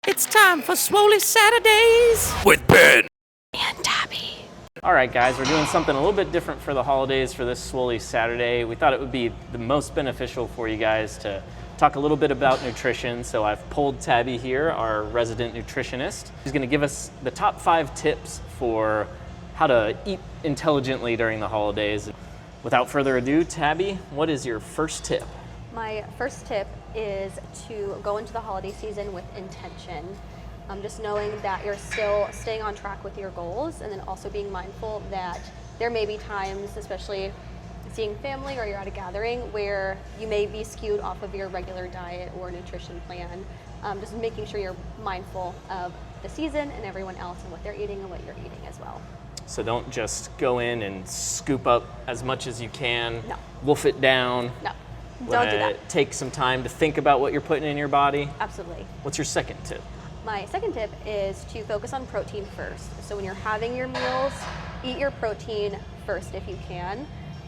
It's time for Swoley Saturdays with Ben and Tabby. All right, guys, we're doing something a little bit different for the holidays for this Swoley Saturday. We thought it would be the most beneficial for you guys to talk a little bit about nutrition. So I've pulled Tabby here, our resident nutritionist. She's going to give us the top 5 tips for how to eat intelligently during the holidays. Without further ado, Tabby, what is your first tip? My first tip is to go into the holiday season with intention. Just knowing that you're still staying on track with your goals, and then also being mindful that there may be times, especially seeing family or you're at a gathering, where you may be skewed off of your regular diet or nutrition plan. Just making sure you're mindful of the season and everyone else and what they're eating and what you're eating as well. So don't just go in and scoop up as much as you can, No. wolf it down. No, don't do that. Take some time to think about what you're putting in your body. Absolutely. What's your second tip? My second tip is to focus on protein first. So when you're having your meals, eat your protein first if you can.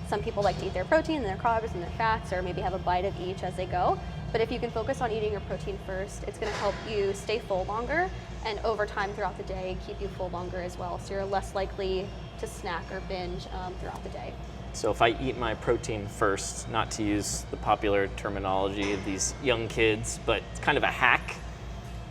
Some people like to eat their protein and their carbs and their fats, or maybe have a bite of each as they go. But if you can focus on eating your protein first, it's going to help you stay full longer, and over time throughout the day, keep you full longer as well. So you're less likely to snack or binge throughout the day. So if I eat my protein first, not to use the popular terminology of these young kids, but it's kind of a hack,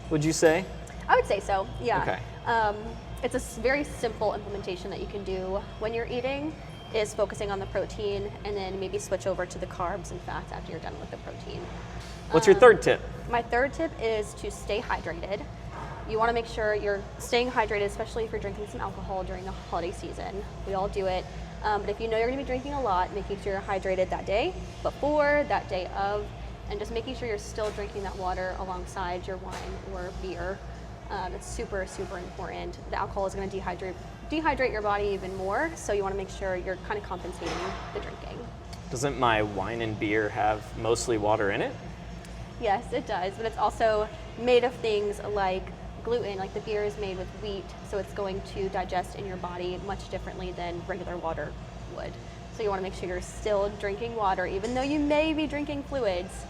would you say? I would say so, yeah. Okay. It's a very simple implementation that you can do when you're eating, is focusing on the protein and then maybe switch over to the carbs and fats after you're done with the protein. What's your third tip? My third tip is to stay hydrated. You want to make sure you're staying hydrated, especially if you're drinking some alcohol during the holiday season. We all do it. But if you know you're going to be drinking a lot, making sure you're hydrated that day, before, that day of, and just making sure you're still drinking that water alongside your wine or beer. It's super, super important. The alcohol is going to dehydrate your body even more, so you want to make sure you're kind of compensating the drinking. Doesn't my wine and beer have mostly water in it? Yes, it does, but it's also made of things like gluten. Like the beer is made with wheat, so it's going to digest in your body much differently than regular water would. So you want to make sure you're still drinking water, even though you may be drinking fluids.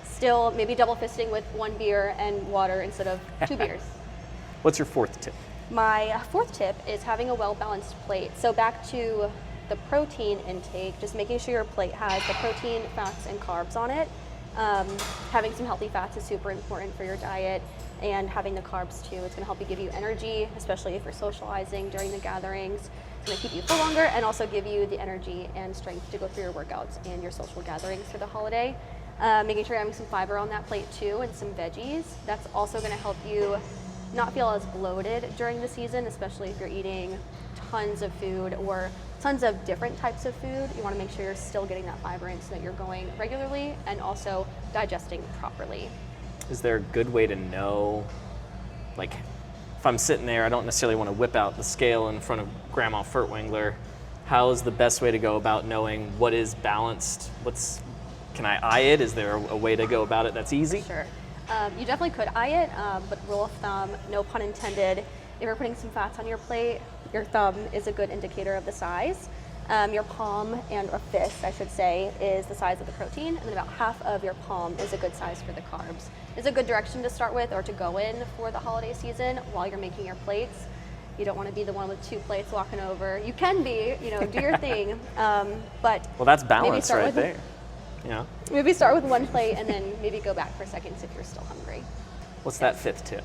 Still, maybe double fisting with 1 beer and water instead of 2 beers. What's your fourth tip? My fourth tip is having a well-balanced plate. So back to the protein intake, just making sure your plate has the protein, fats, and carbs on it. Having some healthy fats is super important for your diet, and having the carbs too. It's going to help you give you energy, especially if you're socializing during the gatherings. It's going to keep you full longer and also give you the energy and strength to go through your workouts and your social gatherings for the holiday. Making sure you're having some fiber on that plate too, and some veggies. That's also going to help you not feel as bloated during the season, especially if you're eating tons of food or tons of different types of food. You want to make sure you're still getting that fiber in so that you're going regularly and also digesting properly. Is there a good way to know, like, if I'm sitting there, I don't necessarily want to whip out the scale in front of Grandma Furtwängler. How is the best way to go about knowing what is balanced? Can I eye it? Is there a way to go about it that's easy? Sure. You definitely could eye it, but rule of thumb, no pun intended, if you're putting some fats on your plate, your thumb is a good indicator of the size. Your palm and a fist, I should say, is the size of the protein, and then about half of your palm is a good size for the carbs. It's a good direction to start with or to go in for the holiday season while you're making your plates. You don't want to be the one with 2 plates walking over. You can be, do your thing, but well, that's balance right there. Yeah. Maybe start with 1 plate and then maybe go back for seconds if you're still hungry. What's that 5th tip?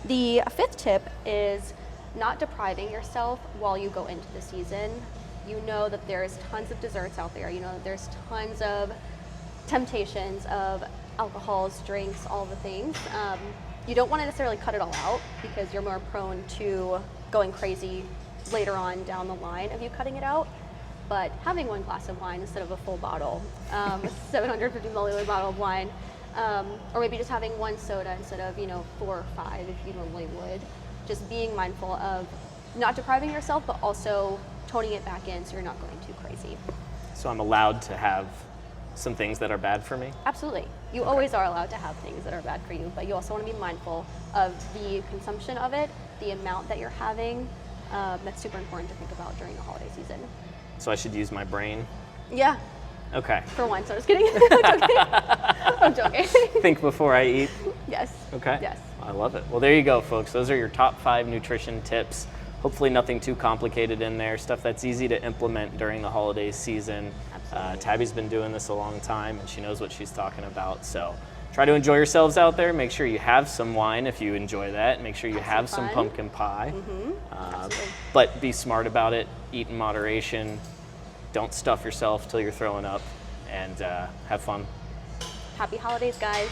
The 5th tip is not depriving yourself while you go into the season. You know that there's tons of desserts out there. You know that there's tons of temptations of alcohols, drinks, all the things. You don't want to necessarily cut it all out because you're more prone to going crazy later on down the line of you cutting it out. But having 1 glass of wine instead of a full bottle, 750 milliliter bottle of wine, or maybe just having 1 soda instead of 4 or 5 if you normally would. Just being mindful of not depriving yourself, but also toning it back in so you're not going too crazy. So I'm allowed to have some things that are bad for me? Absolutely. You always are allowed to have things that are bad for you, but you also want to be mindful of the consumption of it, the amount that you're having. That's super important to think about during the holiday season. So I should use my brain? Yeah. Okay. For once, I'm just kidding. I'm joking. Think before I eat. Yes. Okay. Yes. I love it. Well, there you go, folks. Those are your top 5 nutrition tips. Hopefully nothing too complicated in there, stuff that's easy to implement during the holiday season. Tabby's been doing this a long time and she knows what she's talking about. So try to enjoy yourselves out there. Make sure you have some wine if you enjoy that. Make sure you have some pumpkin pie. But be smart about it. Eat in moderation. Don't stuff yourself till you're throwing up, and have fun. Happy holidays, guys.